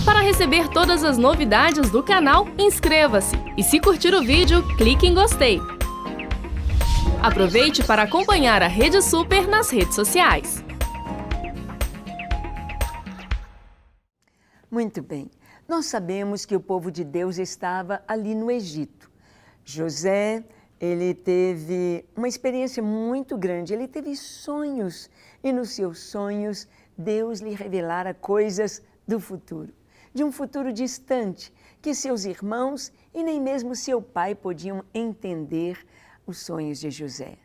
Para receber todas as novidades do canal, inscreva-se e se curtir o vídeo, clique em gostei. Aproveite para acompanhar a Rede Super nas redes sociais. Muito bem, nós sabemos que o povo de Deus estava ali no Egito. José, ele teve uma experiência muito grande, ele teve sonhos e nos seus sonhos Deus lhe revelara coisas do futuro, de um futuro distante, que seus irmãos e nem mesmo seu pai podiam entender os sonhos de José.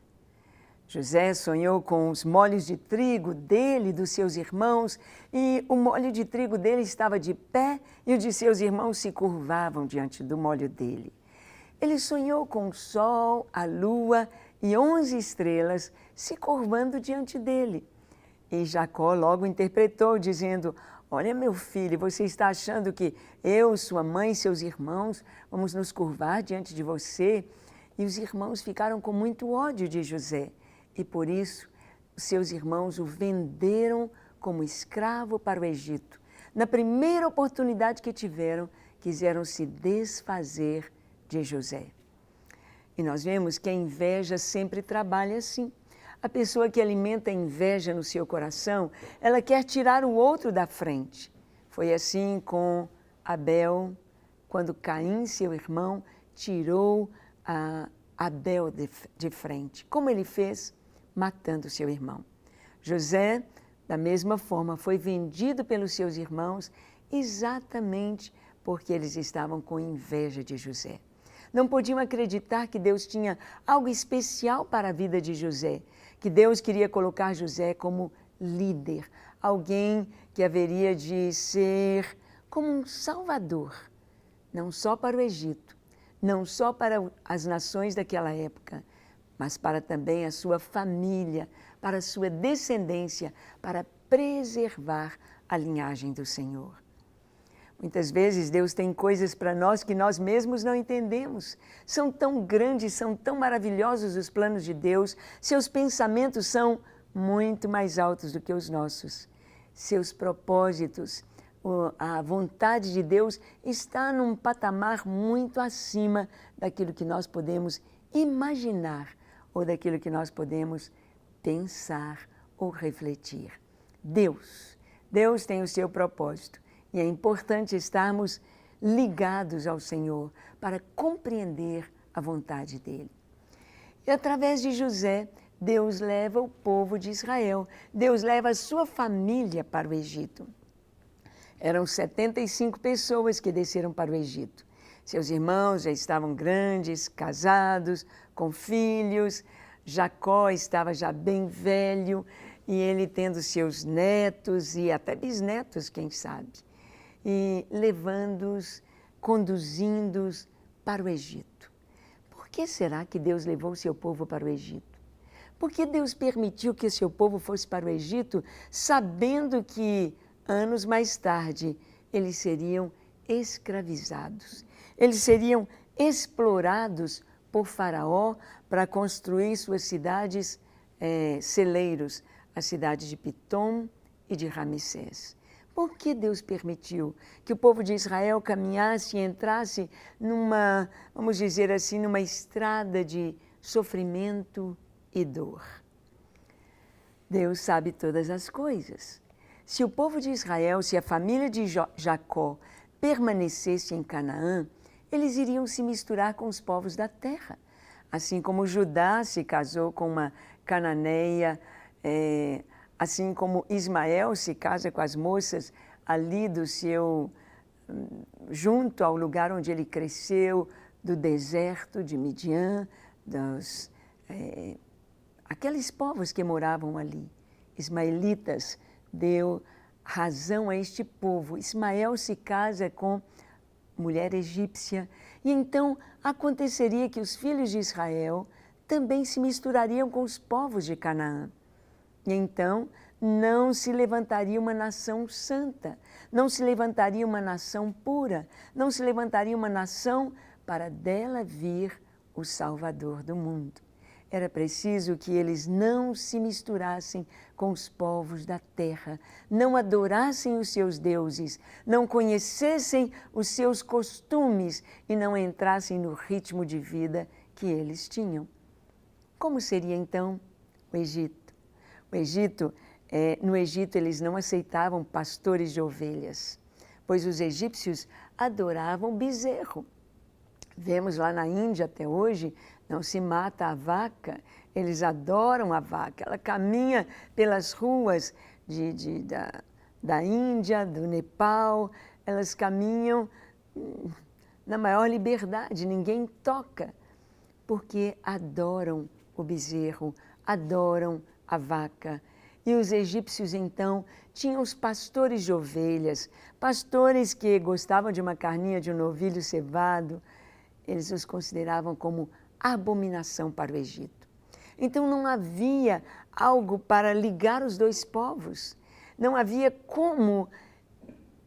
José sonhou com os molhos de trigo dele e dos seus irmãos, e o molho de trigo dele estava de pé e o de seus irmãos se curvavam diante do molho dele. Ele sonhou com o sol, a lua e 11 estrelas se curvando diante dele. E Jacó logo interpretou, dizendo: olha, meu filho, você está achando que eu, sua mãe e seus irmãos vamos nos curvar diante de você? E os irmãos ficaram com muito ódio de José. E por isso, os seus irmãos o venderam como escravo para o Egito. Na primeira oportunidade que tiveram, quiseram se desfazer de José. E nós vemos que a inveja sempre trabalha assim. A pessoa que alimenta a inveja no seu coração, ela quer tirar o outro da frente. Foi assim com Abel, quando Caim, seu irmão, tirou Abel de frente. Como ele fez? Matando seu irmão. José, da mesma forma, foi vendido pelos seus irmãos exatamente porque eles estavam com inveja de José. Não podiam acreditar que Deus tinha algo especial para a vida de José, que Deus queria colocar José como líder, alguém que haveria de ser como um salvador, não só para o Egito, não só para as nações daquela época, mas para também a sua família, para a sua descendência, para preservar a linhagem do Senhor. Muitas vezes Deus tem coisas para nós que nós mesmos não entendemos. São tão grandes, são tão maravilhosos os planos de Deus, seus pensamentos são muito mais altos do que os nossos. Seus propósitos, a vontade de Deus está num patamar muito acima daquilo que nós podemos imaginar ou daquilo que nós podemos pensar ou refletir. Deus tem o seu propósito e é importante estarmos ligados ao Senhor para compreender a vontade dEle. E através de José, Deus leva o povo de Israel, Deus leva a sua família para o Egito. Eram 75 pessoas que desceram para o Egito. Seus irmãos já estavam grandes, casados, com filhos. Jacó estava já bem velho e ele tendo seus netos e até bisnetos, quem sabe, e levando-os, conduzindo-os para o Egito. Por que será que Deus levou o seu povo para o Egito? Por que Deus permitiu que o seu povo fosse para o Egito, sabendo que anos mais tarde eles seriam escravizados? Eles seriam explorados por Faraó para construir suas cidades, celeiros, a cidade de Pitom e de Ramsés. Por que Deus permitiu que o povo de Israel caminhasse e entrasse numa, vamos dizer assim, numa estrada de sofrimento e dor? Deus sabe todas as coisas. Se o povo de Israel, se a família de Jacó permanecesse em Canaã, eles iriam se misturar com os povos da terra. Assim como Judá se casou com uma cananeia, assim como Ismael se casa com as moças ali junto ao lugar onde ele cresceu, do deserto de Midian, aqueles povos que moravam ali. Ismaelitas deu razão a este povo. Ismael se casa com mulher egípcia, e então aconteceria que os filhos de Israel também se misturariam com os povos de Canaã. E então não se levantaria uma nação santa, não se levantaria uma nação pura, não se levantaria uma nação para dela vir o Salvador do mundo. era preciso que eles não se misturassem com os povos da terra, não adorassem os seus deuses, não conhecessem os seus costumes e não entrassem no ritmo de vida que eles tinham. Como seria então o Egito? No Egito eles não aceitavam pastores de ovelhas, pois os egípcios adoravam bezerro. Vemos lá na Índia até hoje, não se mata a vaca, eles adoram a vaca. Ela caminha pelas ruas da Índia, do Nepal, elas caminham na maior liberdade, ninguém toca, porque adoram o bezerro, adoram a vaca. E os egípcios, então, tinham os pastores de ovelhas, pastores que gostavam de uma carninha de um novilho cevado. Eles os consideravam como abominação para o Egito. Então não havia algo para ligar os dois povos. Não havia como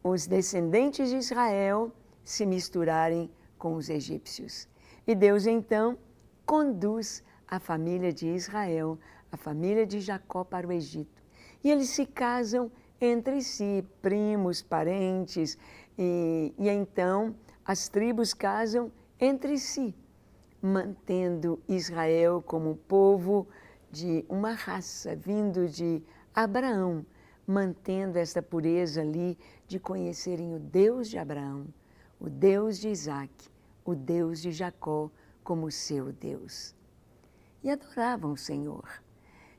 os descendentes de Israel se misturarem com os egípcios. E Deus, então, conduz a família de Israel, a família de Jacó, para o Egito. E eles se casam entre si, primos, parentes, e então as tribos casam entre si, mantendo Israel como povo de uma raça vindo de Abraão, mantendo esta pureza ali de conhecerem o Deus de Abraão, o Deus de Isaque, o Deus de Jacó como seu Deus. E adoravam o Senhor.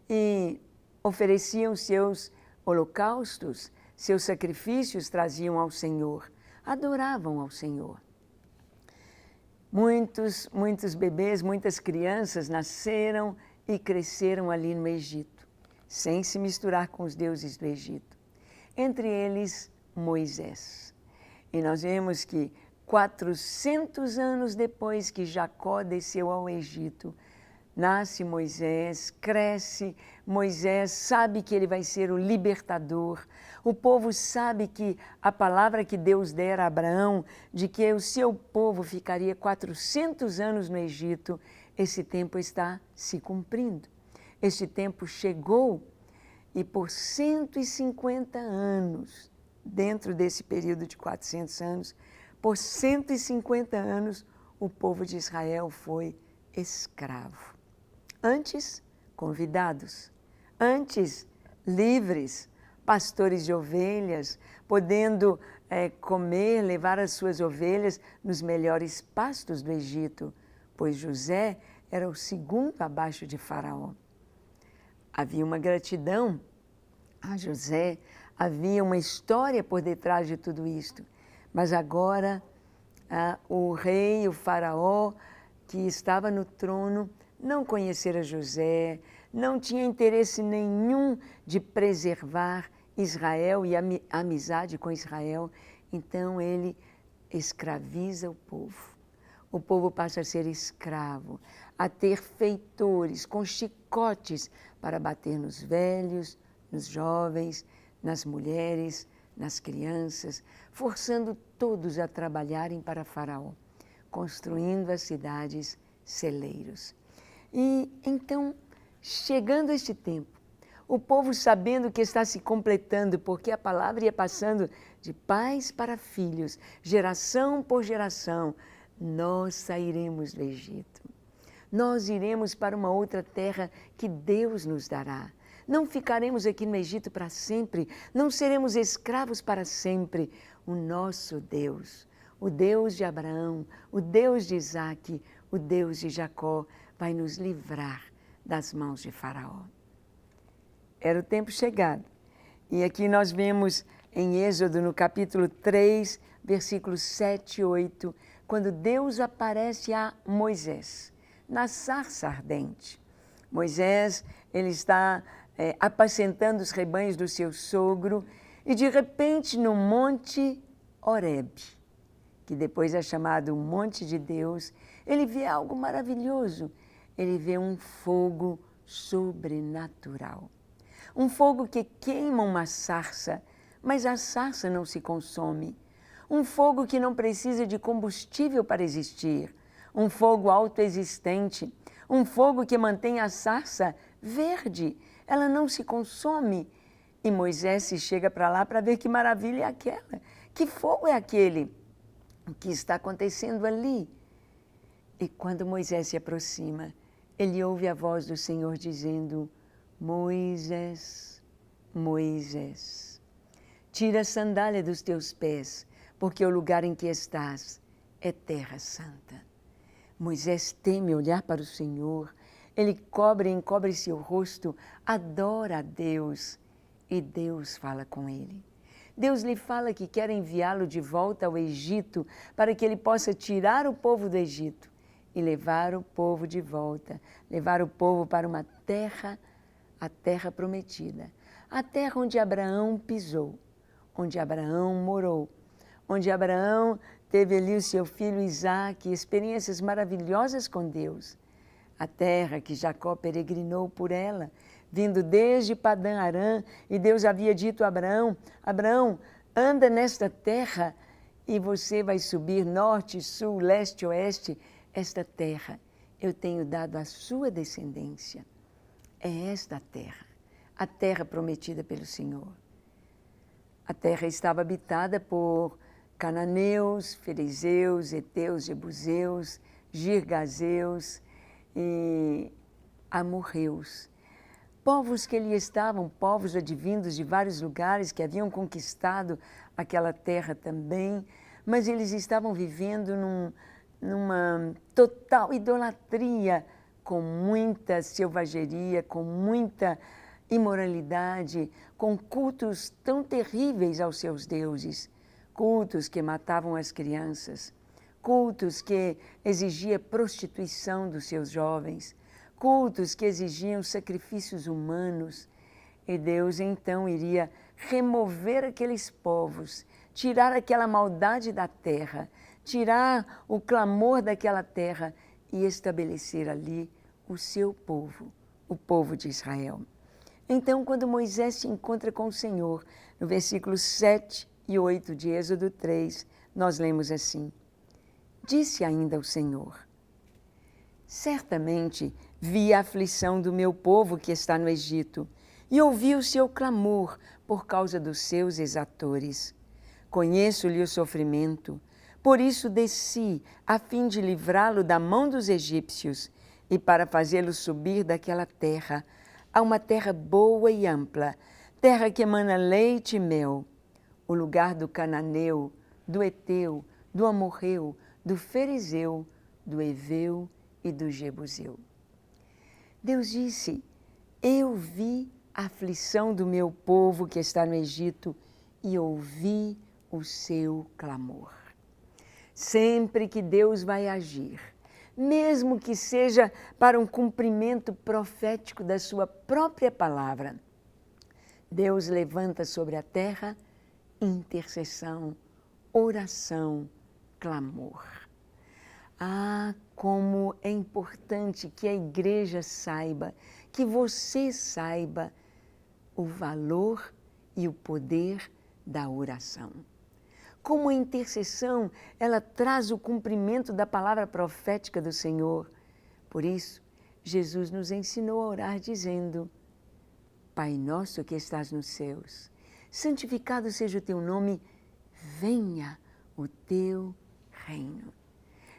E ofereciam seus holocaustos, seus sacrifícios traziam ao Senhor. Adoravam ao Senhor. Muitos bebês, muitas crianças nasceram e cresceram ali no Egito, sem se misturar com os deuses do Egito. Entre eles, Moisés. E nós vemos que 400 anos depois que Jacó desceu ao Egito, nasce Moisés, cresce, Moisés sabe que ele vai ser o libertador. O povo sabe que a palavra que Deus dera a Abraão, de que o seu povo ficaria 400 anos no Egito, esse tempo está se cumprindo. Este tempo chegou e por 150 anos, dentro desse período de 400 anos, por 150 anos o povo de Israel foi escravo. Antes, convidados. Antes, livres, pastores de ovelhas, podendo comer, levar as suas ovelhas nos melhores pastos do Egito, pois José era o segundo abaixo de Faraó. Havia uma gratidão a José, havia uma história por detrás de tudo isto. Mas agora, o rei, o Faraó, que estava no trono, não conhecera José, não tinha interesse nenhum de preservar Israel e a amizade com Israel. Então ele escraviza o povo. O povo passa a ser escravo, a ter feitores com chicotes para bater nos velhos, nos jovens, nas mulheres, nas crianças, forçando todos a trabalharem para Faraó, construindo as cidades celeiros. E então, chegando este tempo, o povo sabendo que está se completando, porque a palavra ia passando de pais para filhos, geração por geração, nós sairemos do Egito. Nós iremos para uma outra terra que Deus nos dará. Não ficaremos aqui no Egito para sempre, não seremos escravos para sempre. O nosso Deus, o Deus de Abraão, o Deus de Isaque, o Deus de Jacó, vai nos livrar das mãos de Faraó. Era o tempo chegado. E aqui nós vemos em Êxodo, no capítulo 3, versículos 7 e 8, quando Deus aparece a Moisés, na sarça ardente. Moisés, ele está apacentando os rebanhos do seu sogro e, de repente, no Monte Horebe, que depois é chamado Monte de Deus, ele vê algo maravilhoso. Ele vê um fogo sobrenatural. Um fogo que queima uma sarça, mas a sarça não se consome. Um fogo que não precisa de combustível para existir. Um fogo autoexistente. um fogo que mantém a sarça verde, ela não se consome. E Moisés se chega para lá para ver que maravilha é aquela, que fogo é aquele, o que está acontecendo ali. E quando Moisés se aproxima, ele ouve a voz do Senhor dizendo: Moisés, Moisés, tira a sandália dos teus pés, porque o lugar em que estás é terra santa. Moisés teme olhar para o Senhor, ele encobre seu rosto, adora a Deus e Deus fala com ele. Deus lhe fala que quer enviá-lo de volta ao Egito para que ele possa tirar o povo do Egito e levar o povo de volta, levar o povo para uma terra, a terra prometida, a terra onde Abraão pisou, onde Abraão morou, onde Abraão teve ali o seu filho Isaque, experiências maravilhosas com Deus. A terra que Jacó peregrinou por ela, vindo desde Padã Arã, e Deus havia dito a Abraão: Abraão, anda nesta terra e você vai subir norte, sul, leste, oeste. Esta terra eu tenho dado à sua descendência. É esta a terra prometida pelo Senhor. A terra estava habitada por cananeus, fariseus, heteus, jebuseus, girgazeus e amorreus. Povos que ali estavam, povos advindos de vários lugares que haviam conquistado aquela terra também, mas eles estavam vivendo numa total idolatria, com muita selvageria, com muita imoralidade, com cultos tão terríveis aos seus deuses, cultos que matavam as crianças, cultos que exigiam prostituição dos seus jovens, cultos que exigiam sacrifícios humanos. E Deus então iria remover aqueles povos, tirar aquela maldade da terra, tirar o clamor daquela terra e estabelecer ali o seu povo, o povo de Israel. Então, quando Moisés se encontra com o Senhor, no versículos 7 e 8 de Êxodo 3, nós lemos assim: Disse ainda o Senhor: Certamente vi a aflição do meu povo que está no Egito e ouvi o seu clamor por causa dos seus exatores. Conheço-lhe o sofrimento, por isso desci a fim de livrá-lo da mão dos egípcios e para fazê-lo subir daquela terra a uma terra boa e ampla, terra que emana leite e mel, o lugar do cananeu, do heteu, do amorreu, do ferizeu, do heveu e do jebuseu. Deus disse: eu vi a aflição do meu povo que está no Egito e ouvi o seu clamor. Sempre que Deus vai agir, mesmo que seja para um cumprimento profético da sua própria palavra, Deus levanta sobre a terra intercessão, oração, clamor. Ah, como é importante que a igreja saiba, que você saiba o valor e o poder da oração. Como a intercessão, ela traz o cumprimento da palavra profética do Senhor. Por isso, Jesus nos ensinou a orar dizendo: Pai nosso que estás nos céus, santificado seja o teu nome, venha o teu reino.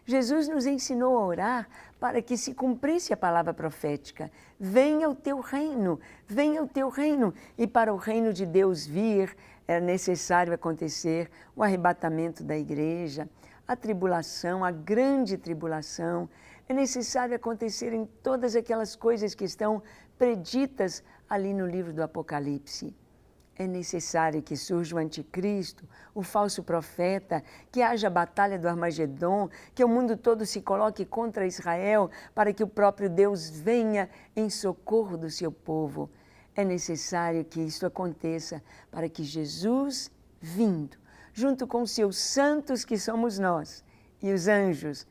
Jesus nos ensinou a orar para que se cumprisse a palavra profética. Venha o teu reino, venha o teu reino. E para o reino de Deus vir, é necessário acontecer o arrebatamento da igreja, a tribulação, a grande tribulação. É necessário acontecer em todas aquelas coisas que estão preditas ali no livro do Apocalipse. É necessário que surja o anticristo, o falso profeta, que haja a batalha do Armagedon, que o mundo todo se coloque contra Israel para que o próprio Deus venha em socorro do seu povo. É necessário que isso aconteça para que Jesus, vindo, junto com os seus santos que somos nós e os anjos,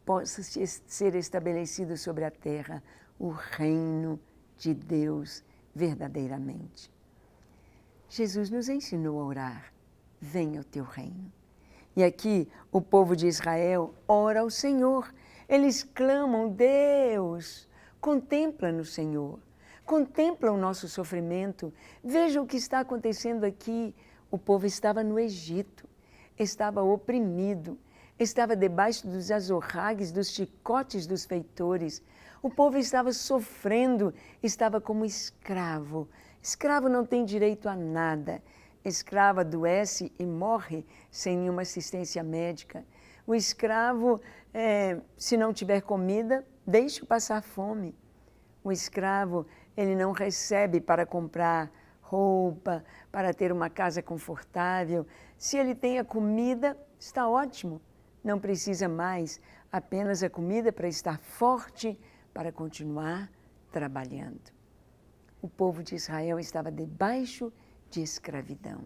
possa ser estabelecido sobre a terra o reino de Deus verdadeiramente. Jesus nos ensinou a orar: venha o teu reino. E aqui o povo de Israel ora ao Senhor. Eles clamam, Deus, contempla-nos, Senhor. Contempla o nosso sofrimento. Veja o que está acontecendo aqui. O povo estava no Egito, estava oprimido, estava debaixo dos azorragues, dos chicotes dos feitores. O povo estava sofrendo, estava como escravo. Escravo não tem direito a nada. Escravo adoece e morre sem nenhuma assistência médica. O escravo, se não tiver comida, deixa passar fome. O escravo, ele não recebe para comprar roupa, para ter uma casa confortável. Se ele tem a comida, está ótimo. Não precisa mais apenas a comida para estar forte, para continuar trabalhando. O povo de Israel estava debaixo de escravidão.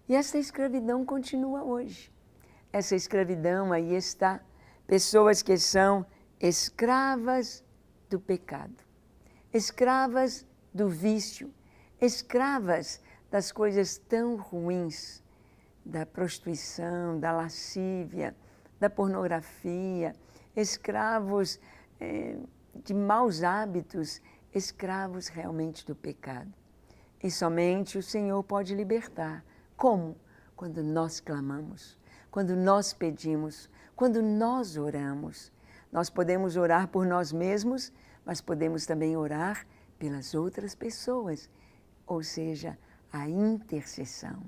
E essa escravidão continua hoje. Essa escravidão aí está. Pessoas que são escravas do pecado, escravas do vício, escravas das coisas tão ruins, da prostituição, da lascívia, da pornografia, escravos de maus hábitos, escravos realmente do pecado. E somente o Senhor pode libertar. Como? Quando nós clamamos, quando nós pedimos, quando nós oramos. Nós podemos orar por nós mesmos, mas podemos também orar pelas outras pessoas, ou seja, a intercessão.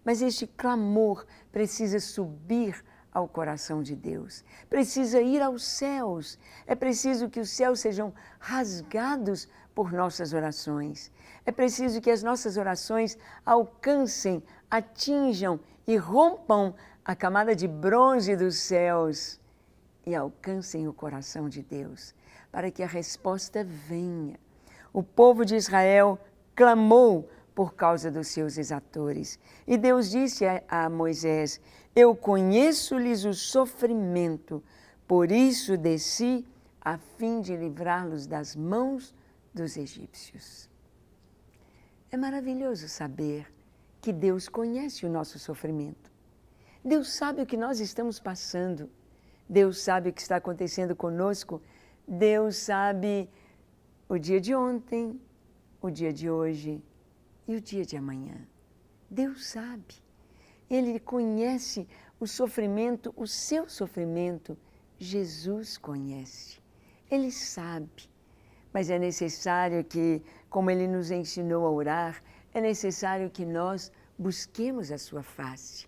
Mas este clamor precisa subir ao coração de Deus, precisa ir aos céus. É preciso que os céus sejam rasgados por nossas orações. É preciso que as nossas orações alcancem, atinjam e rompam a camada de bronze dos céus e alcancem o coração de Deus, para que a resposta venha. O povo de Israel clamou por causa dos seus exatores. E Deus disse a Moisés: eu conheço-lhes o sofrimento, por isso desci a fim de livrá-los das mãos dos egípcios. É maravilhoso saber que Deus conhece o nosso sofrimento. Deus sabe o que nós estamos passando. Deus sabe o que está acontecendo conosco. Deus sabe o dia de ontem, o dia de hoje e o dia de amanhã. Deus sabe. Ele conhece o sofrimento, o seu sofrimento. Jesus conhece. Ele sabe. Mas é necessário que, como Ele nos ensinou a orar, é necessário que nós busquemos a sua face.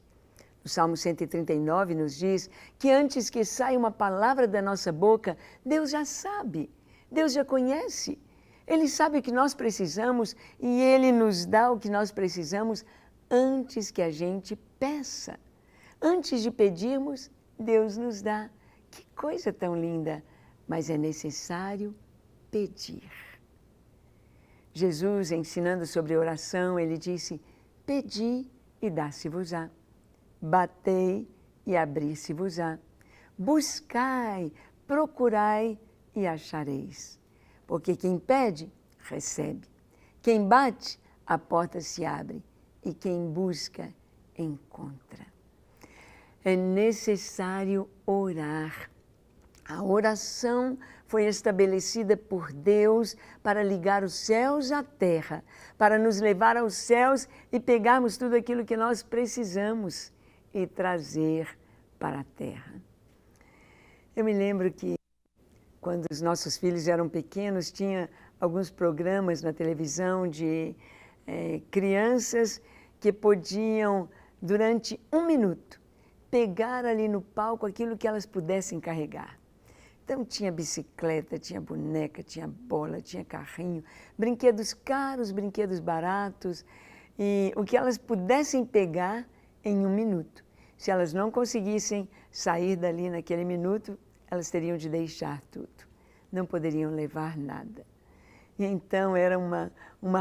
O Salmo 139 nos diz que antes que saia uma palavra da nossa boca, Deus já sabe, Deus já conhece. Ele sabe o que nós precisamos e Ele nos dá o que nós precisamos antes que a gente peça. Antes de pedirmos, Deus nos dá. Que coisa tão linda! Mas é necessário pedir. Jesus, ensinando sobre oração, Ele disse: pedi e dá-se-vos-á. Batei e abrir-se-vos-á. Buscai, procurai e achareis. Porque quem pede, recebe. Quem bate, a porta se abre. E quem busca, encontra. É necessário orar. A oração foi estabelecida por Deus para ligar os céus à terra, para nos levar aos céus e pegarmos tudo aquilo que nós precisamos e trazer para a terra. Eu me lembro que quando os nossos filhos eram pequenos, tinha alguns programas na televisão de crianças que podiam, durante 1 minuto, pegar ali no palco aquilo que elas pudessem carregar. Então tinha bicicleta, tinha boneca, tinha bola, tinha carrinho, brinquedos caros, brinquedos baratos, e o que elas pudessem pegar em 1 minuto. Se elas não conseguissem sair dali naquele minuto, elas teriam de deixar tudo. Não poderiam levar nada. E então era uma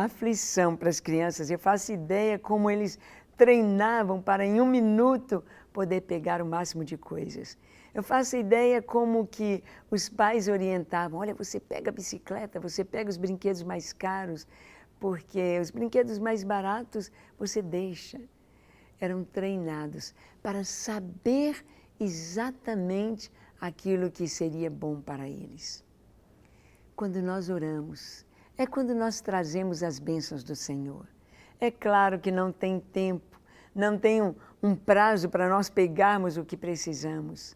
aflição para as crianças. Eu faço ideia como eles treinavam para em 1 minuto poder pegar o máximo de coisas. Eu faço ideia como que os pais orientavam: olha, você pega a bicicleta, você pega os brinquedos mais caros, porque os brinquedos mais baratos você deixa. Eram treinados para saber exatamente aquilo que seria bom para eles. Quando nós oramos, é quando nós trazemos as bênçãos do Senhor. É claro que não tem tempo, não tem um prazo para nós pegarmos o que precisamos,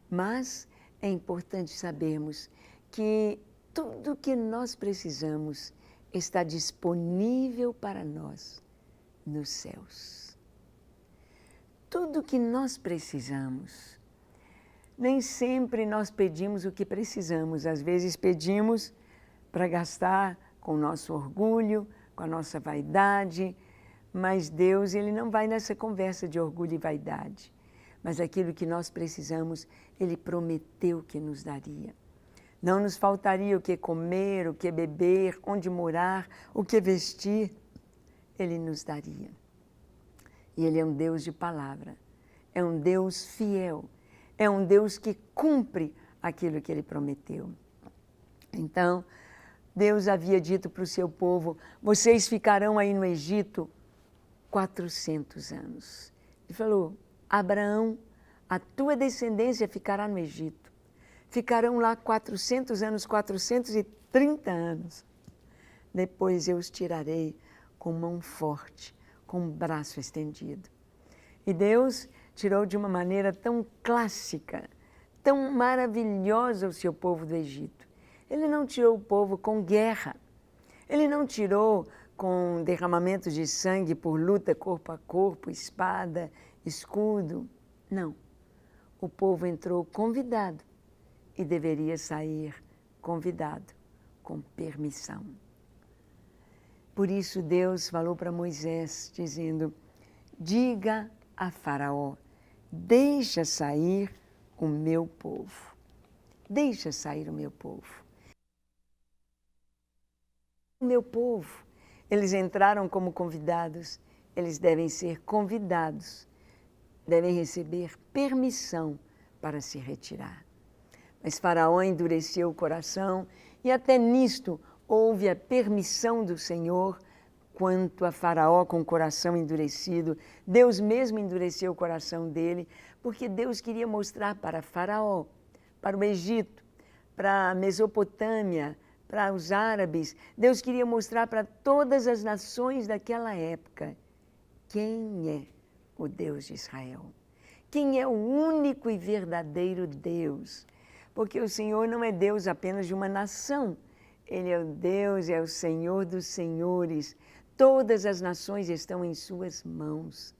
mas é importante sabermos que tudo o que nós precisamos está disponível para nós nos céus. Tudo o que nós precisamos. Nem sempre nós pedimos o que precisamos, às vezes pedimos para gastar com o nosso orgulho, com a nossa vaidade, mas Deus, Ele não vai nessa conversa de orgulho e vaidade. Mas aquilo que nós precisamos, Ele prometeu que nos daria. Não nos faltaria o que comer, o que beber, onde morar, o que vestir. Ele nos daria. E Ele é um Deus de palavra, é um Deus fiel, é um Deus que cumpre aquilo que Ele prometeu. Então, Deus havia dito para o seu povo, vocês ficarão aí no Egito 400 anos. Ele falou, Abraão, a tua descendência ficará no Egito. Ficarão lá 400 anos, 430 anos. Depois eu os tirarei com mão forte, com braço estendido. E Deus tirou de uma maneira tão clássica, tão maravilhosa o seu povo do Egito. Ele não tirou o povo com guerra. Ele não tirou com derramamento de sangue por luta corpo a corpo, espada, escudo. Não. O povo entrou convidado e deveria sair convidado, com permissão. Por isso Deus falou para Moisés, dizendo, diga a Faraó, deixa sair o meu povo. Deixa sair o meu povo. O meu povo, eles entraram como convidados, eles devem ser convidados, devem receber permissão para se retirar. Mas Faraó endureceu o coração e até nisto houve a permissão do Senhor quanto a Faraó com o coração endurecido. Deus mesmo endureceu o coração dele, porque Deus queria mostrar para Faraó, para o Egito, para a Mesopotâmia, para os árabes, Deus queria mostrar para todas as nações daquela época quem é o Deus de Israel. Quem é o único e verdadeiro Deus. Porque o Senhor não é Deus apenas de uma nação. Ele é o Deus, é o Senhor dos senhores. Todas as nações estão em suas mãos.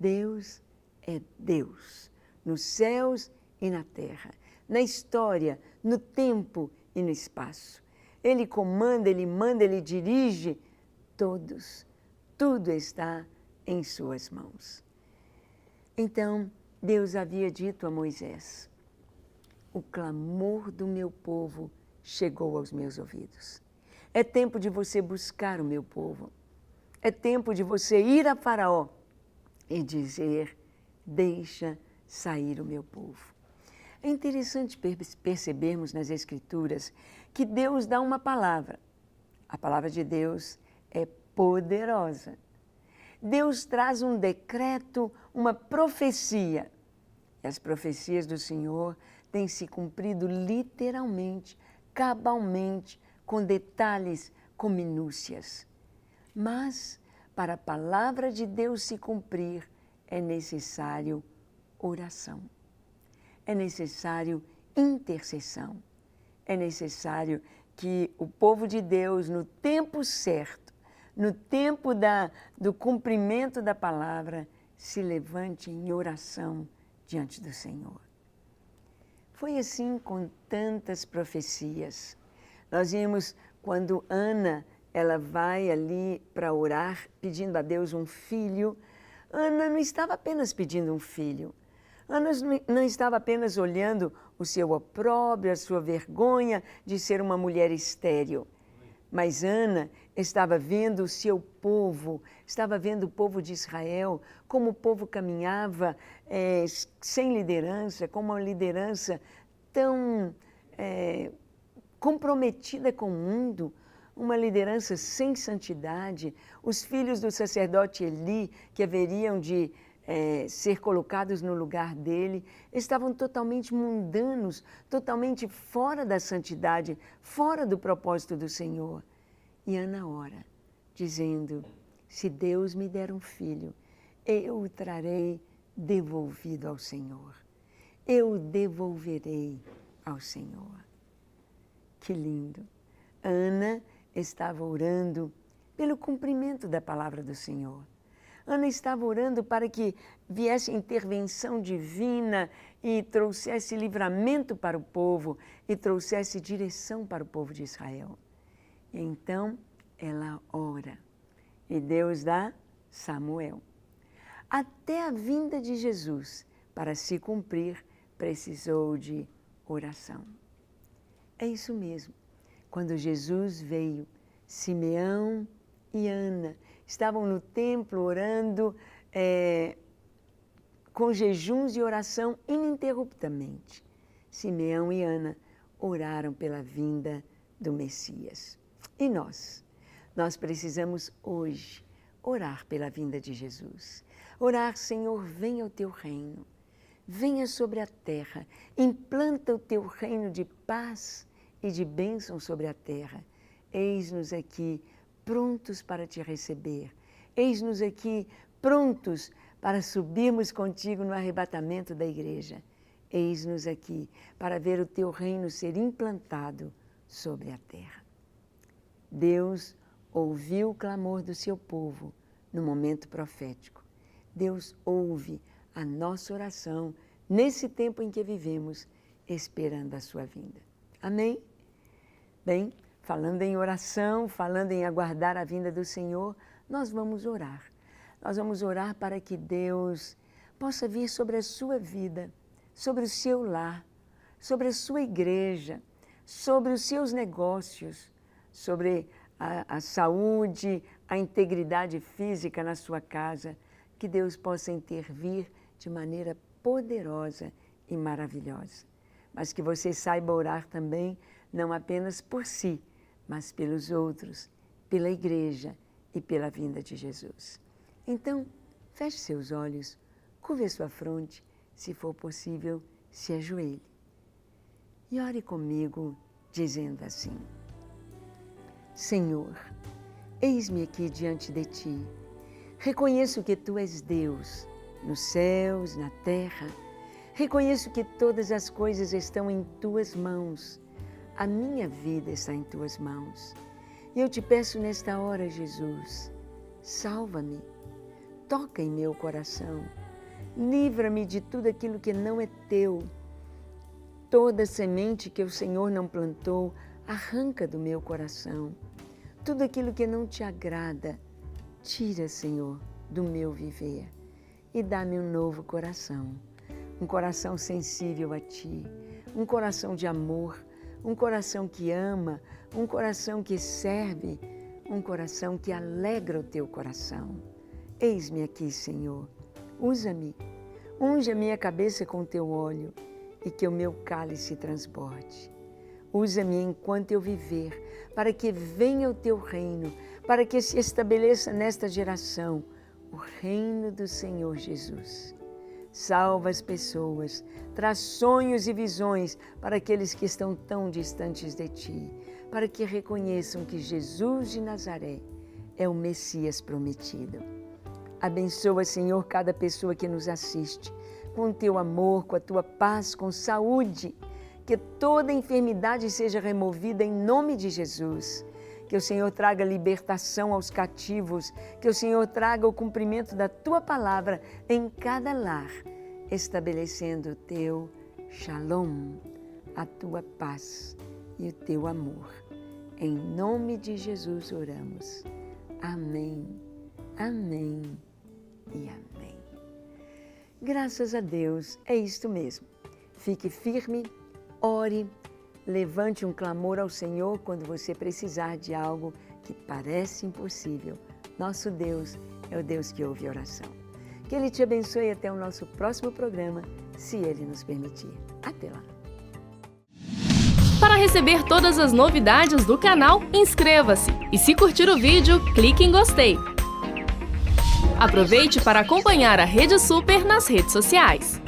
Deus é Deus, nos céus e na terra, na história, no tempo e no espaço. Ele comanda, Ele manda, Ele dirige todos. Tudo está em suas mãos. Então, Deus havia dito a Moisés, o clamor do meu povo chegou aos meus ouvidos. É tempo de você buscar o meu povo. É tempo de você ir a Faraó e dizer, deixa sair o meu povo. É interessante percebermos nas Escrituras que Deus dá uma palavra. A palavra de Deus é poderosa. Deus traz um decreto, uma profecia. E as profecias do Senhor têm se cumprido literalmente, cabalmente, com detalhes, com minúcias. Mas, para a palavra de Deus se cumprir, é necessário oração. É necessário intercessão. É necessário que o povo de Deus, no tempo certo, no tempo do cumprimento da palavra, se levante em oração diante do Senhor. Foi assim com tantas profecias. Nós vimos quando Ana, ela vai ali para orar, pedindo a Deus um filho. Ana não estava apenas pedindo um filho. Ana não estava apenas olhando o seu opróbrio, a sua vergonha de ser uma mulher estéril. Mas Ana estava vendo o seu povo, estava vendo o povo de Israel, como o povo caminhava sem liderança, com uma liderança tão comprometida com o mundo, uma liderança sem santidade. Os filhos do sacerdote Eli, que haveriam de ser colocados no lugar dele, estavam totalmente mundanos, totalmente fora da santidade, fora do propósito do Senhor. E Ana ora, dizendo, se Deus me der um filho, eu o trarei devolvido ao Senhor. Eu o devolverei ao Senhor. Que lindo! Ana estava orando pelo cumprimento da palavra do Senhor. Ana estava orando para que viesse intervenção divina e trouxesse livramento para o povo e trouxesse direção para o povo de Israel. E então ela ora e Deus dá Samuel. Até a vinda de Jesus, para se cumprir, precisou de oração. É isso mesmo. Quando Jesus veio, Simeão e Ana estavam no templo orando com jejuns e oração ininterruptamente. Simeão e Ana oraram pela vinda do Messias. E nós? Nós precisamos hoje orar pela vinda de Jesus. Orar, Senhor, venha o teu reino. Venha sobre a terra, implanta o teu reino de paz e de bênção sobre a terra. Eis-nos aqui, prontos para te receber. Eis-nos aqui, prontos para subirmos contigo no arrebatamento da igreja. Eis-nos aqui para ver o teu reino ser implantado sobre a terra. Deus ouviu o clamor do seu povo no momento profético. Deus ouve a nossa oração nesse tempo em que vivemos, esperando a sua vinda. Amém? Bem, falando em oração, falando em aguardar a vinda do Senhor, nós vamos orar. Nós vamos orar para que Deus possa vir sobre a sua vida, sobre o seu lar, sobre a sua igreja, sobre os seus negócios, sobre a saúde, a integridade física na sua casa, que Deus possa intervir de maneira poderosa e maravilhosa. Mas que você saiba orar também, não apenas por si, mas pelos outros, pela igreja e pela vinda de Jesus. Então, feche seus olhos, curve a sua fronte, se for possível, se ajoelhe. E ore comigo, dizendo assim: Senhor, eis-me aqui diante de ti. Reconheço que tu és Deus, nos céus, na terra. Reconheço que todas as coisas estão em tuas mãos. A minha vida está em tuas mãos. E eu te peço nesta hora, Jesus, salva-me, toca em meu coração, livra-me de tudo aquilo que não é teu. Toda semente que o Senhor não plantou, arranca do meu coração. Tudo aquilo que não te agrada, tira, Senhor, do meu viver e dá-me um novo coração, um coração sensível a Ti, um coração de amor, um coração que ama, um coração que serve, um coração que alegra o Teu coração. Eis-me aqui, Senhor, usa-me, unge a minha cabeça com o Teu óleo e que o meu cálice transborde. Usa-me enquanto eu viver, para que venha o Teu reino, para que se estabeleça nesta geração o reino do Senhor Jesus. Salva as pessoas, traz sonhos e visões para aqueles que estão tão distantes de Ti, para que reconheçam que Jesus de Nazaré é o Messias prometido. Abençoa, Senhor, cada pessoa que nos assiste, com o Teu amor, com a Tua paz, com saúde, que toda enfermidade seja removida em nome de Jesus. Que o Senhor traga libertação aos cativos, que o Senhor traga o cumprimento da Tua palavra em cada lar, estabelecendo o Teu shalom, a Tua paz e o Teu amor. Em nome de Jesus oramos. Amém, amém e amém. Graças a Deus, é isto mesmo. Fique firme, ore, levante um clamor ao Senhor quando você precisar de algo que parece impossível. Nosso Deus é o Deus que ouve oração. Que Ele te abençoe até o nosso próximo programa, se Ele nos permitir. Até lá! Para receber todas as novidades do canal, inscreva-se. E se curtir o vídeo, clique em gostei. Aproveite para acompanhar a Rede Super nas redes sociais.